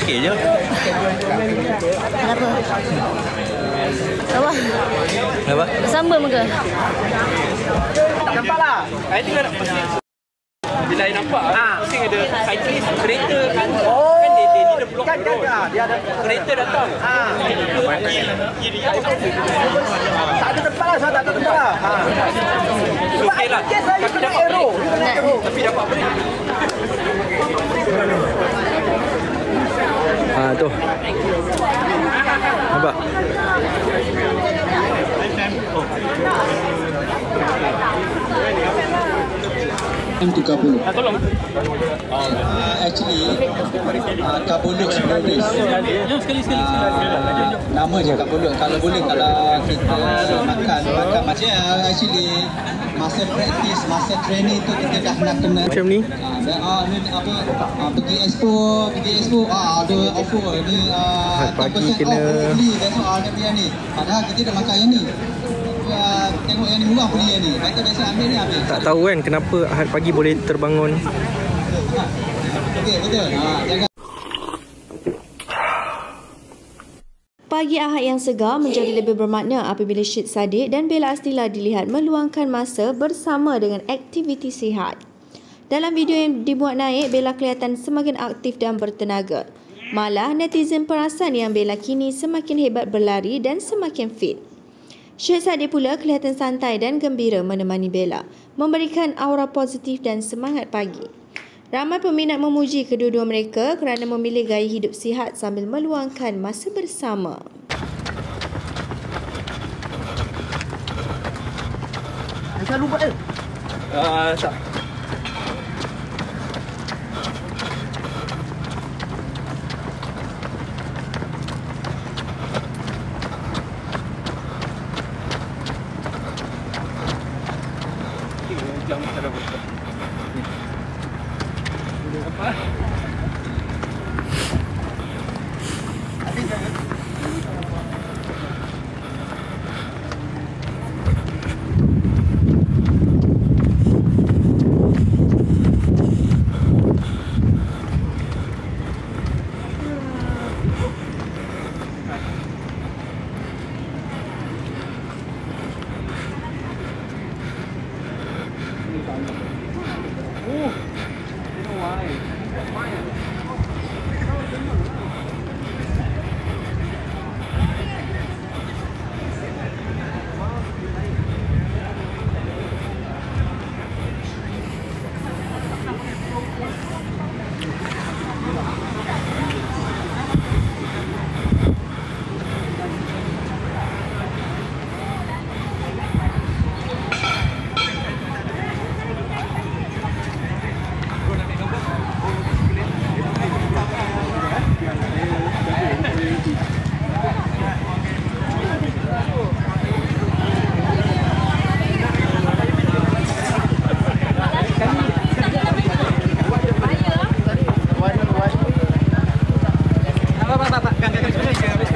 okey je. Kenapa? Apa? Kenapa? Bersambung ke? Nampaklah. I think bila I nampak pusing ada cyclist kereta kan. Oh. Kan dia ada blok kan dia ada kereta datang. Kiri. Tak ada tempat lah, tak ada tempat lah. Okeylah. Tapi dapat arrow. Tapi dapat balik. Tu. Nampak? M30. Tolong. Actually, Carbonux Breweries. Sekali. Nama je Carbonux. Kalau boleh, kalau kita makan macam actually masa practice, masa training tu kita dah nak kena Macam ni. ni apa pergi expo ada offer ni pagi kena beli besok ada beli ni. Padahal kita dah makan yang ni. Tengok yang ni murah beli yang ni. Kata biasa ambil ni habis. Tak tahu kan kenapa Ahad pagi boleh terbangun. Okey, betul. Jangan. Pagi Ahad yang segar menjadi lebih bermakna apabila Syed Saddiq dan Bella Astila dilihat meluangkan masa bersama dengan aktiviti sihat. Dalam video yang dibuat naik, Bella kelihatan semakin aktif dan bertenaga. Malah, netizen perasan yang Bella kini semakin hebat berlari dan semakin fit. Syed Saddiq pula kelihatan santai dan gembira menemani Bella, memberikan aura positif dan semangat pagi. Ramai peminat memuji kedua-dua mereka kerana memilih gaya hidup sihat sambil meluangkan masa bersama. Macam lupa ke? Tak.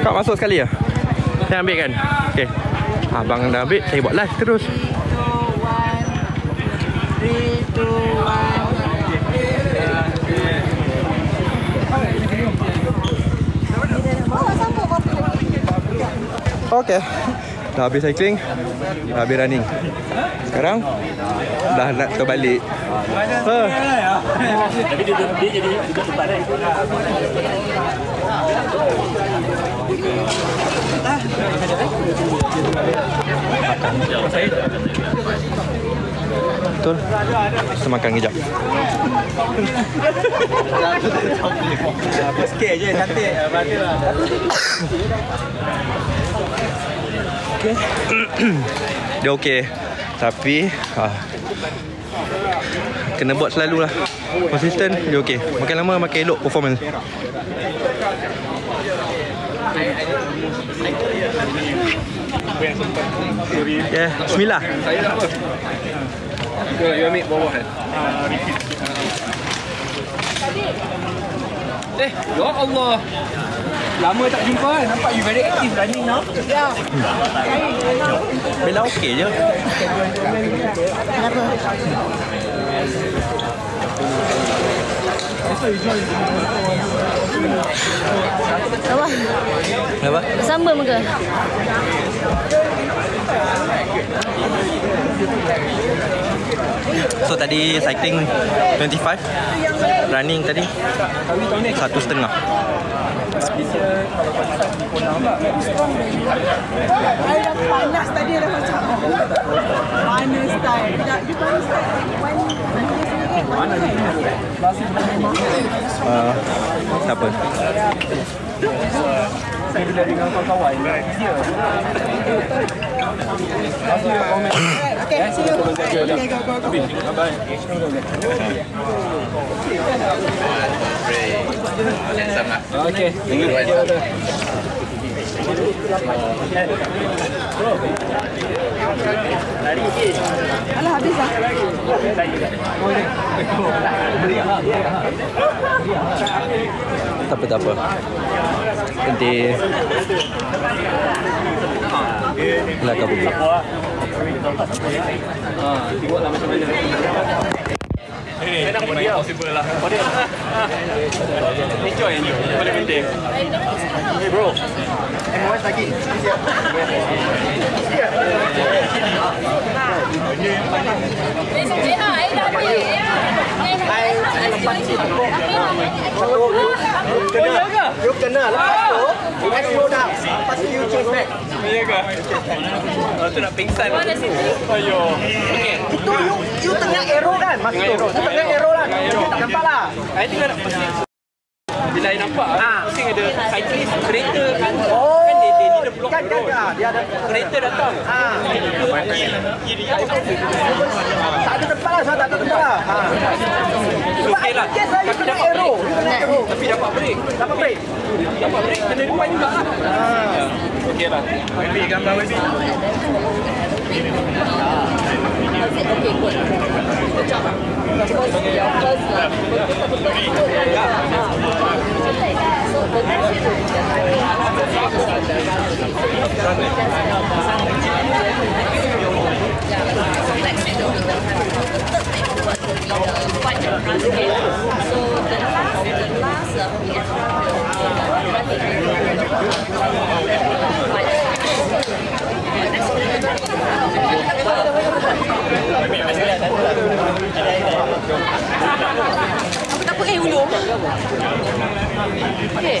Kau masuk sekali ya? Saya ambil kan? Okey. Abang dah ambil, saya buat live terus. 3, 2, 1. Okey. Dah habis cycling, dah habis running. Sekarang dah nak terbalik. Tapi dia jadi duduk tempat dah. Betul. Kita makan kejap. Apa sikit je cantik. Dia okey. Tapi kena buat selalu lah. Konsisten dia okey. Makin lama makin elok performance. Ya, bismillah. You ambil bawah kan? Ya Allah. Lama tak jumpa kan? Nampak you very active running now. Ya. Bella okey je. Kenapa? Apa? Bersambung ke? So tadi cycling 25, running tadi 1.5. Panas tadi dah macam panas style. Siapa? Saya bila dengan kawan-kawan dia. Okay, see you. Okay, go. Bye. Okay, thank you. Alah, habis dah. Tak apa. Nanti nak kau pergi. Tengoklah macam mana. Ini possible lah. Enjoy. Paling penting. Hey bro. MOS lagi. You kena lepas tu slow down. Lepas tu you change back. Ya ke? Tu nak pingsan. Ayo. Okey. Itu you tengah arrow kan? Mas tu. Tengah arrow lah. Tak nampak lah. I think bila I nampak pusing ada cyclist kereta kan. Kan dia ada block kan dia ada kereta datang. Kiri tak ada tempat lah, tak ada tempat lah. Okey lah. Tapi dapat arrow. Tapi dapat break. Dapat break kena depan juga lah. Okey lah. Baby gambar baby. Okay, good. Good job. Because your first so the next Apa takut ulung? Okay.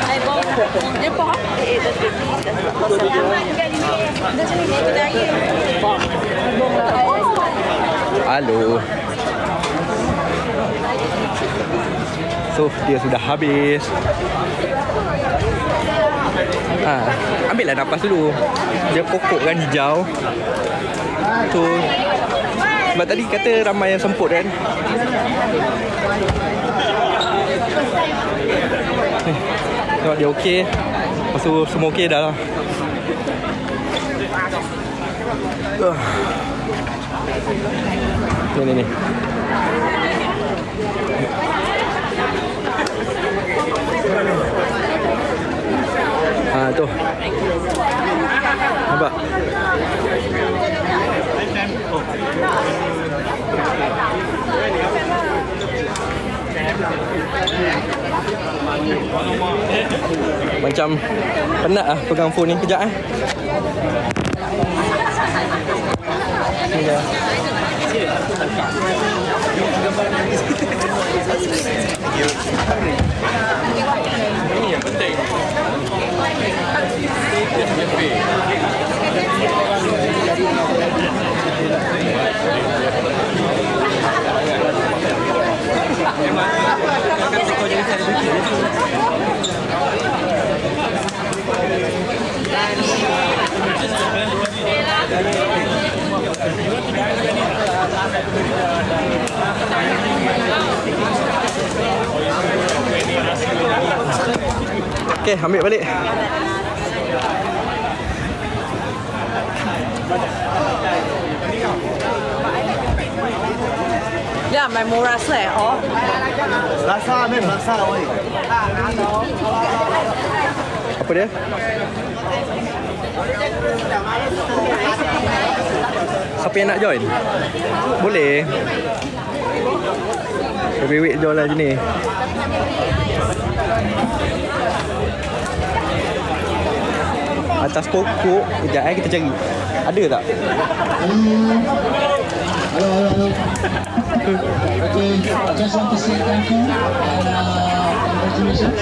I bawa dia apa? Halo. So dia sudah habis. Ambillah nafas dulu. Dia pokok kan hijau. Tu sebab tadi kata ramai yang semput kan. Tengok dia okey. Lepas tu semua okey dah lah. Ni. Tu. Nampak? Macam penat lah pegang phone ni kejap Ini yang penting. Okey, ambil balik. Ya, main murah saya. Oh. Rasa men, rasa oi. Apa dia? Siapa yang nak join? Boleh. Wait join lah sini. atas pokok. Sekejap kita cari. Ada tak? Hello. Okay, just want to say thank you and congratulations.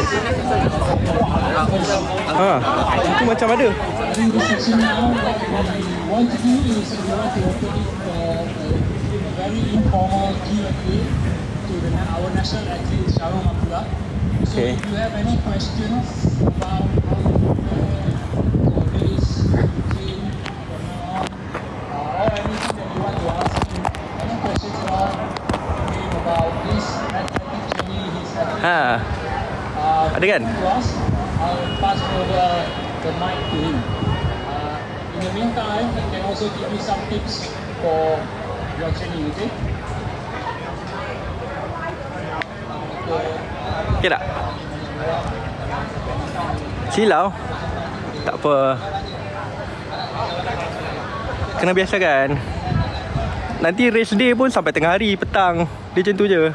Itu macam ada. I think this section now, what we want to do is we want to open it for a very informal Q&A to our national athlete Shahrul Abdullah. So Okay. if you have any questions about how you prepare for this routine or anything that you want to ask him, any questions about this athletic journey he's had Ada kan? to us, I'll pass over the mic to him. In the meantime, he can also give you some tips for your training, okay? Okay tak? Silau? Tak apa. Kena biasakan. Nanti race day pun sampai tengah hari, petang. Dia macam tu je.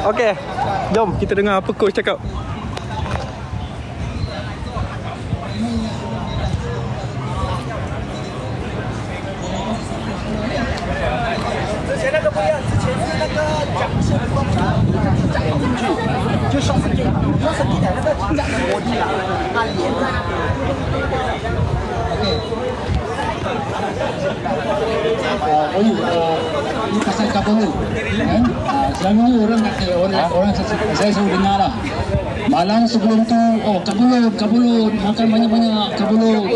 Okey, jom kita dengar apa coach cakap. Ini pasal Kabulu kan? Selama ni orang kata, orang saya selalu dengar lah, malam sebelum tu, Kabulu makan banyak-banyak Kabulu.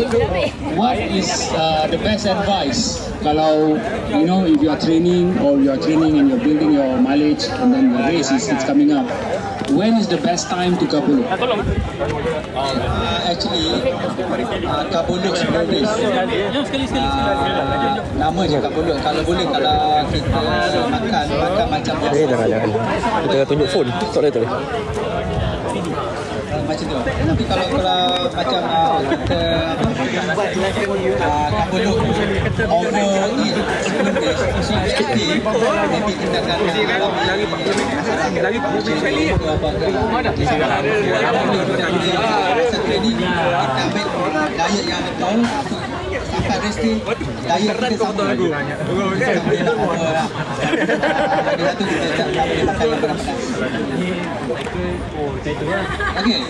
What is the best advice kalau you know, if you are training or you are training and you're building your mileage and then the race is coming up, when is the best time to Kabulu? Actually, Kabulu sebelum race. Lama je Kabulu. Kalau boleh, kalau kita makan macam biasa. Jangan. Kita tunjuk phone. Tak boleh. Macam tu. Tapi kalau macam kita Kabulu overeat sebelum race, maybe kita akan lari sekali. Rasa training kita ambil diet yang betul. Sampai race day, diet kita sama. Tak boleh nak over lah. Lagi satu kita tak boleh makan yang panas-panas. Okey.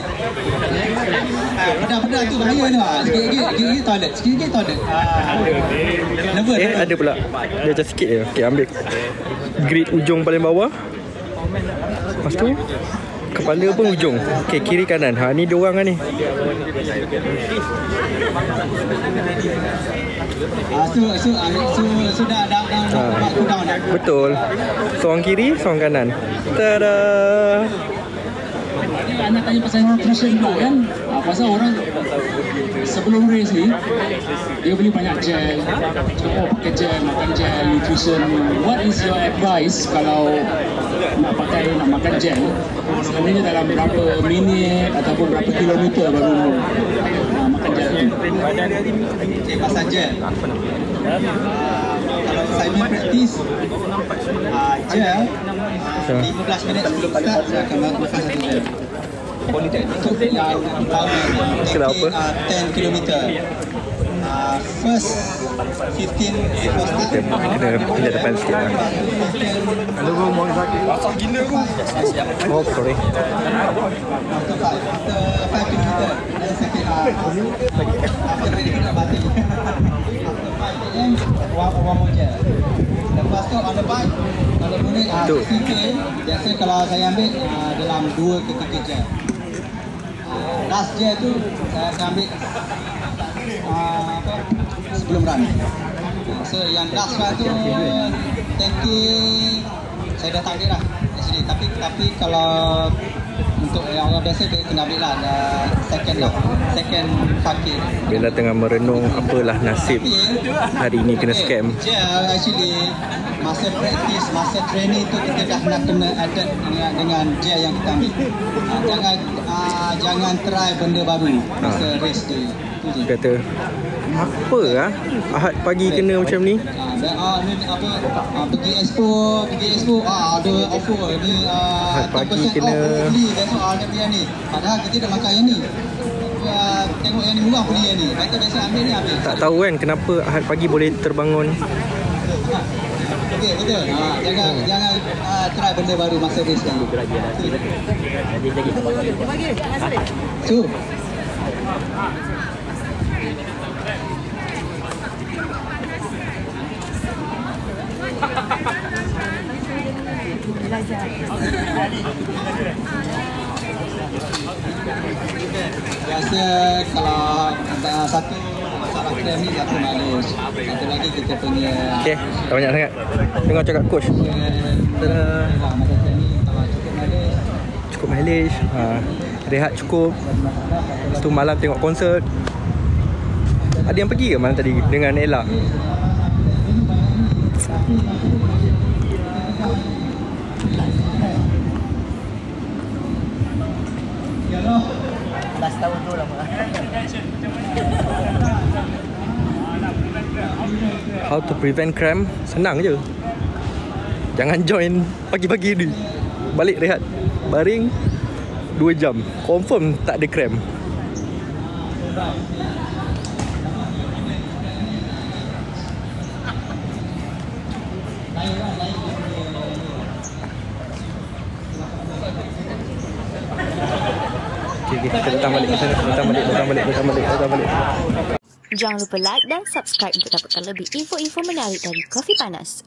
Benda-benda tu bahaya tu lah. Sikit-sikit toilet. Nervous. Ada pula. Dia macam sikit je. Okey, ambil grid ujung paling bawah. Lepas tu kepala pun ujung. Okey, kiri kanan. Ni dia orang kan ni. So dah down. Betul. Seorang kiri, seorang kanan. Tada. Anak tanya pasal nutrition pula kan. Pasal orang sebelum race ni dia beli banyak gel. Pakai gel, makan gel, nutrition. What is your advice kalau nak makan gel? Sebenarnya dalam berapa minit ataupun berapa kilometer baru makan gel tu? Pasal gel. Kalau saya practice gel 15 minit sebelum start saya akan lakukan satu gel. Untuk yang Kenapa? 10 km. First 15 before start. Kena pindah depan sikit lah. Basah gila aku. Oh, sorry. After 5 km. Then second after ready nak balik. Orang moja. Lepas tu on the bike, kalau boleh CK, biasa kalau saya ambil dalam 2 ke 3 jam. Last jam tu saya akan ambil sebelum run. So yang last run tu 10K saya dah tak ambil lah actually. Tapi kalau untuk yang orang biasa dia kena ambil lah second 5K. Bella tengah merenung apalah nasib hari ini kena scam. Actually masa practice, masa training tu kita dah nak kena adapt dengan gel yang kita ambil. Jangan try benda baru masa race tu. Kata apa Ahad pagi kena macam ni? Ni apa pergi expo ada offer ni Ahad pagi kena besok ada punya ni. Padahal kita dah makan yang ni. Tengok yang ni murah beli yang ni. Kata biasa ambil ni ambil. Tak tahu kan kenapa Ahad pagi boleh terbangun. Okey betul. Jangan try benda baru masa race kan. So biasa kalau satu masalah krem ni satu malus, satu lagi kita punya Okey, tak banyak sangat. Tengok cakap coach. Cukup mileage, rehat cukup. Lepas tu malam tengok konsert. Ada yang pergi ke malam tadi dengan Ella? last tahun tu lah. How to prevent cramp? Senang je. Jangan join pagi-pagi ni. Balik rehat. Baring 2 jam. Confirm tak ada cramp. Okay, kita datang balik ke sana. Datang balik. Jangan lupa like dan subscribe untuk dapatkan lebih info-info menarik dari Kopi Panas.